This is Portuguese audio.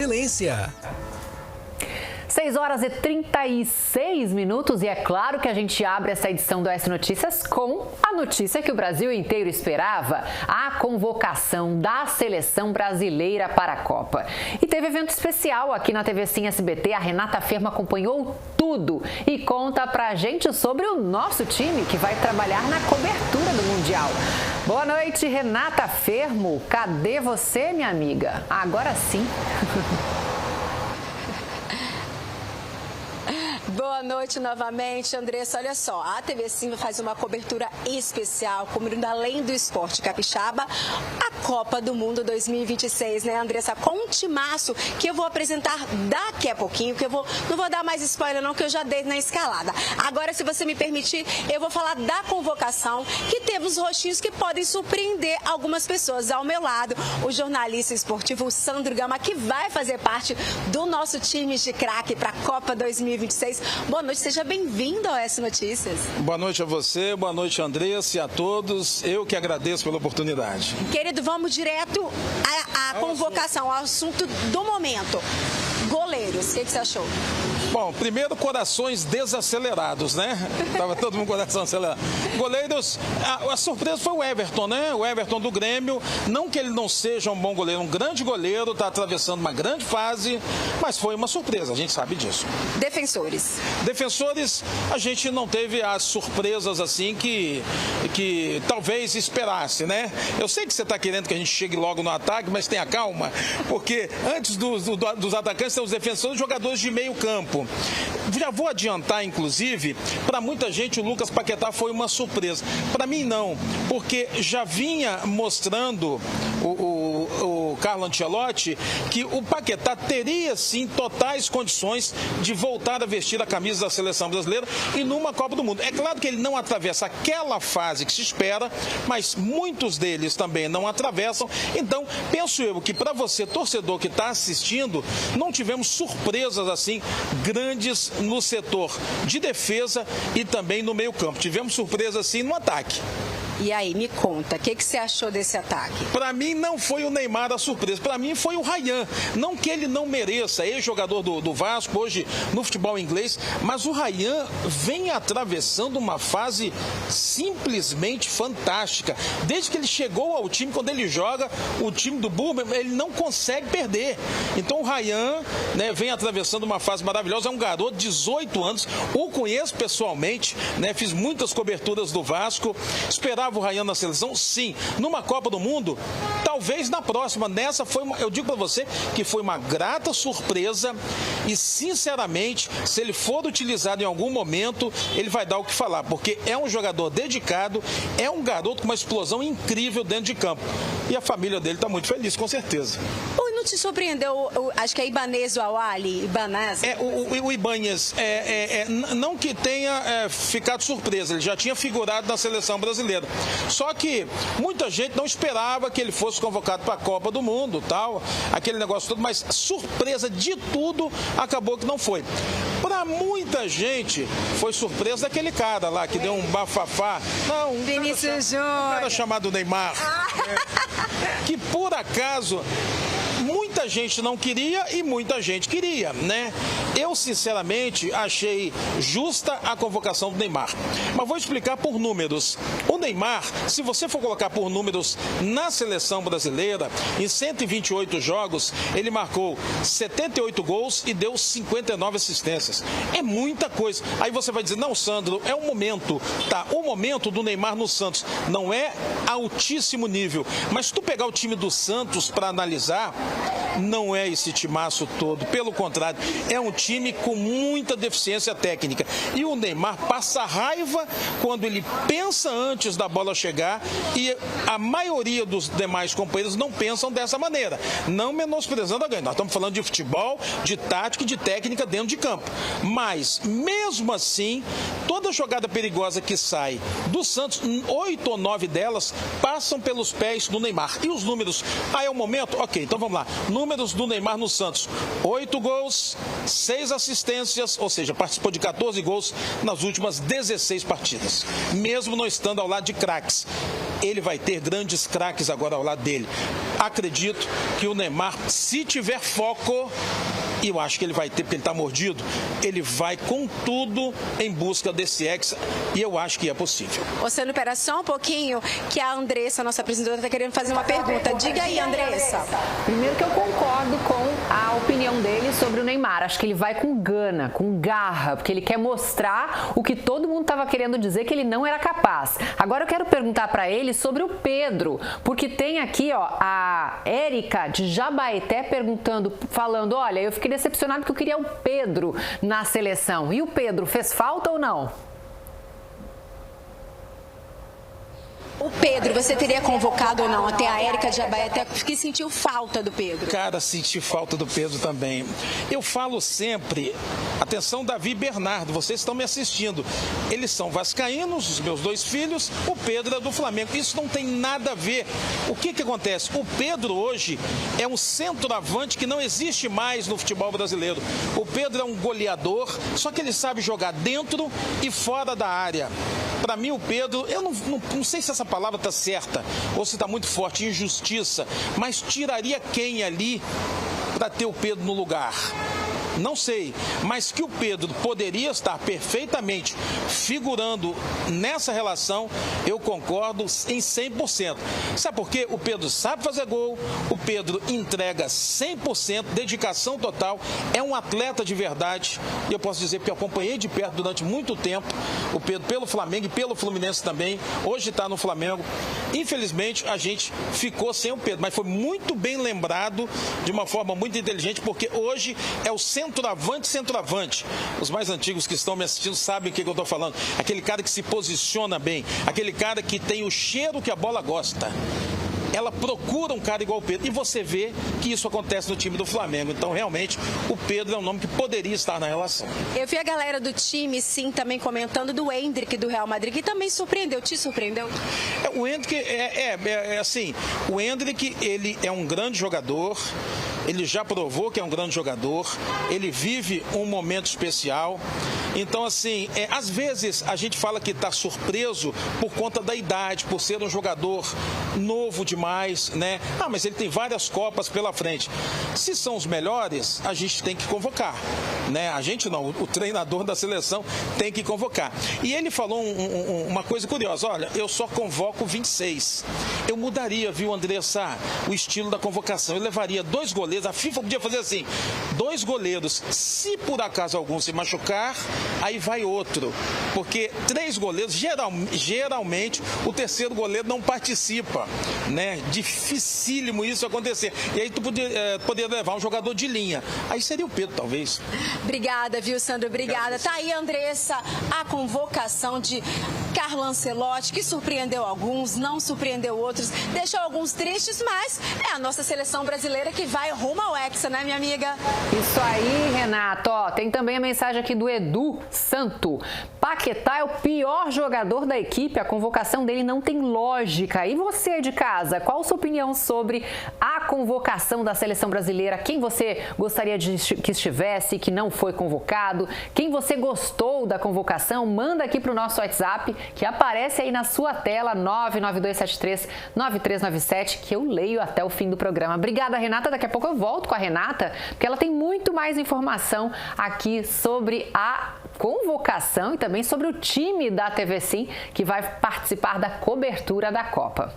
Excelência. 6 horas e 36 minutos e é claro que a gente abre essa edição do S Notícias com a notícia que o Brasil inteiro esperava, a convocação da seleção brasileira para a Copa. E teve evento especial aqui na TV Sim SBT, a Renata Fermo acompanhou tudo e conta pra gente sobre o nosso time que vai trabalhar na cobertura do Mundial. Boa noite, Renata Fermo, cadê você, minha amiga? Agora sim. Boa noite novamente, Andressa. Olha só, a TV Sim faz uma cobertura especial, cobrindo além do esporte capixaba, a Copa do Mundo 2026, né, Andressa? Com um timaço que eu vou apresentar daqui a pouquinho, que não vou dar mais spoiler não, que eu já dei na escalada. Agora, se você me permitir, eu vou falar da convocação, que teve os rostinhos que podem surpreender algumas pessoas. Ao meu lado, o jornalista esportivo Sandro Gama, que vai fazer parte do nosso time de craque para a Copa 2026. Boa noite, seja bem-vindo ao S Notícias. Boa noite a você, boa noite, Andressa, e a todos. Eu que agradeço pela oportunidade. Querido, vamos direto à convocação, ao assunto do momento. Goleiros, o que você achou? Bom, primeiro, corações desacelerados, né? Tava todo mundo com o coração acelerado. Goleiros, a surpresa foi o Everton, né? O Everton do Grêmio. Não que ele não seja um bom goleiro, um grande goleiro, está atravessando uma grande fase, mas foi uma surpresa, a gente sabe disso. Defensores. Defensores, a gente não teve as surpresas assim que talvez esperasse, né? Eu sei que você está querendo que a gente chegue logo no ataque, mas tenha calma, porque antes dos atacantes tem os defensores e jogadores de meio campo. Já vou adiantar, inclusive, para muita gente o Lucas Paquetá foi uma surpresa. Para mim não, porque já vinha mostrando o Carlo Ancelotti que o Paquetá teria sim totais condições de voltar a vestir a camisa da seleção brasileira e numa Copa do Mundo. É claro que ele não atravessa aquela fase que se espera, mas muitos deles também não atravessam. Então, penso eu que para você, torcedor que está assistindo, não tivemos surpresas assim grandes no setor de defesa e também no meio campo. Tivemos surpresa assim no ataque. E aí, me conta, o que você achou desse ataque? Para mim não foi o Neymar a surpresa, para mim foi o Ryan. Não que ele não mereça, ex-jogador do Vasco, hoje no futebol inglês, mas o Ryan vem atravessando uma fase simplesmente fantástica. Desde que ele chegou ao time, quando ele joga, o time do Burma, ele não consegue perder. Então o Ryan, né, vem atravessando uma fase maravilhosa, é um garoto de 18 anos, o conheço pessoalmente, né, fiz muitas coberturas do Vasco, esperava o Ryan na seleção? Sim. Numa Copa do Mundo? Talvez na próxima. Nessa foi eu digo para você que foi uma grata surpresa e, sinceramente, se ele for utilizado em algum momento, ele vai dar o que falar, porque é um jogador dedicado, é um garoto com uma explosão incrível dentro de campo. E a família dele está muito feliz, com certeza. Não te surpreendeu, acho que é Ibanez o Awali, Ibanez? O Ibanez, não que tenha ficado surpresa, ele já tinha figurado na seleção brasileira. Só que muita gente não esperava que ele fosse convocado para a Copa do Mundo, tal, aquele negócio todo, mas surpresa de tudo, acabou que não foi. Para muita gente, foi surpresa daquele cara lá, que deu um bafafá. Não, Vinícius Júnior. Era chamado Neymar. Que por acaso muita gente não queria e muita gente queria, né? Eu, sinceramente, achei justa a convocação do Neymar. Mas vou explicar por números. O Neymar, se você for colocar por números na seleção brasileira, em 128 jogos, ele marcou 78 gols e deu 59 assistências. É muita coisa. Aí você vai dizer, não, Sandro, é um momento. Tá, o momento do Neymar no Santos não é altíssimo nível. Mas se tu pegar o time do Santos para analisar, não é esse timaço todo. Pelo contrário, é um time com muita deficiência técnica. E o Neymar passa raiva quando ele pensa antes da bola chegar e a maioria dos demais companheiros não pensam dessa maneira. Não menosprezando a ganho. Nós estamos falando de futebol, de tática e de técnica dentro de campo. Mas, mesmo assim, toda jogada perigosa que sai do Santos, 8 ou 9 delas passam pelos pés do Neymar. E os números? É o momento? Ok, então vamos lá. Números do Neymar no Santos: 8 gols, 6 assistências, ou seja, participou de 14 gols nas últimas 16 partidas, mesmo não estando ao lado de craques. ele vai ter grandes craques agora ao lado dele. Acredito que o Neymar, se tiver foco, e eu acho que ele vai ter, porque ele está mordido, ele vai com tudo em busca desse hexa, e eu acho que é possível. Você não espera só um pouquinho, que a Andressa, nossa apresentadora, está querendo fazer uma pergunta. Diga aí, Andressa. Primeiro que eu concordo com a opinião dele sobre o Neymar. Acho que ele vai com gana, com garra, porque ele quer mostrar o que todo mundo estava querendo dizer, que ele não era capaz. Agora eu quero perguntar para ele sobre o Pedro, porque tem aqui, ó, a Érica de Jabaeté falando, olha, eu fiquei decepcionado porque eu queria o Pedro na seleção. E o Pedro fez falta ou não? O Pedro, você teria convocado ou não? Até a Érica de Jabaeté que sentiu falta do Pedro. Cara, senti falta do Pedro também. Eu falo sempre, atenção Davi e Bernardo, vocês estão me assistindo. Eles são vascaínos, os meus 2 filhos, o Pedro é do Flamengo. Isso não tem nada a ver. O que acontece? O Pedro hoje é um centroavante que não existe mais no futebol brasileiro. O Pedro é um goleador, só que ele sabe jogar dentro e fora da área. Para mim, o Pedro, eu não sei se essa palavra está certa ou se está muito forte, injustiça, mas tiraria quem ali para ter o Pedro no lugar? Não sei, mas que o Pedro poderia estar perfeitamente figurando nessa relação, eu concordo em 100%. Sabe por quê? O Pedro sabe fazer gol, o Pedro entrega 100%, dedicação total, é um atleta de verdade. E eu posso dizer que eu acompanhei de perto durante muito tempo o Pedro pelo Flamengo e pelo Fluminense também. Hoje está no Flamengo. Infelizmente, a gente ficou sem o Pedro, mas foi muito bem lembrado de uma forma muito inteligente, porque hoje é o centroavante. Os mais antigos que estão me assistindo sabem o que eu estou falando. Aquele cara que se posiciona bem, aquele cara que tem o cheiro que a bola gosta. Ela procura um cara igual o Pedro. E você vê que isso acontece no time do Flamengo. Então, realmente, o Pedro é um nome que poderia estar na relação. Eu vi a galera do time, sim, também comentando do Endrick do Real Madrid, que também surpreendeu. Te surpreendeu? O Endrick assim, o Endrick, ele é um grande jogador. Ele já provou que é um grande jogador, ele vive um momento especial. Então, assim, às vezes a gente fala que está surpreso por conta da idade, por ser um jogador novo demais, né? Ah, mas ele tem várias Copas pela frente. Se são os melhores, a gente tem que convocar, né? A gente não, o treinador da seleção tem que convocar. E ele falou uma coisa curiosa, olha, eu só convoco 26. Eu mudaria, viu, Andressa, o estilo da convocação. Eu levaria 2 goleiros. A FIFA podia fazer assim, 2 goleiros, se por acaso algum se machucar, aí vai outro, porque 3 goleiros, geralmente o terceiro goleiro não participa, né? Dificílimo isso acontecer. E aí tu poderia levar um jogador de linha, aí seria o Pedro, talvez. Obrigada, viu, Sandro? Obrigada. Tá aí, Andressa, a convocação de Carlo Ancelotti, que surpreendeu alguns, não surpreendeu outros, deixou alguns tristes, mas é a nossa seleção brasileira que vai rumo ao Hexa, né, minha amiga? Isso aí, Renato. Ó, tem também a mensagem aqui do Edu Santo. Paquetá é o pior jogador da equipe, a convocação dele não tem lógica. E você de casa, qual a sua opinião sobre a convocação da seleção brasileira? Quem você gostaria que estivesse, que não foi convocado? Quem você gostou da convocação? Manda aqui para o nosso WhatsApp, que aparece aí na sua tela, 99273-9397, que eu leio até o fim do programa. Obrigada, Renata. Daqui a pouco eu volto com a Renata, porque ela tem muito mais informação aqui sobre a convocação e também sobre o time da TV Sim, que vai participar da cobertura da Copa.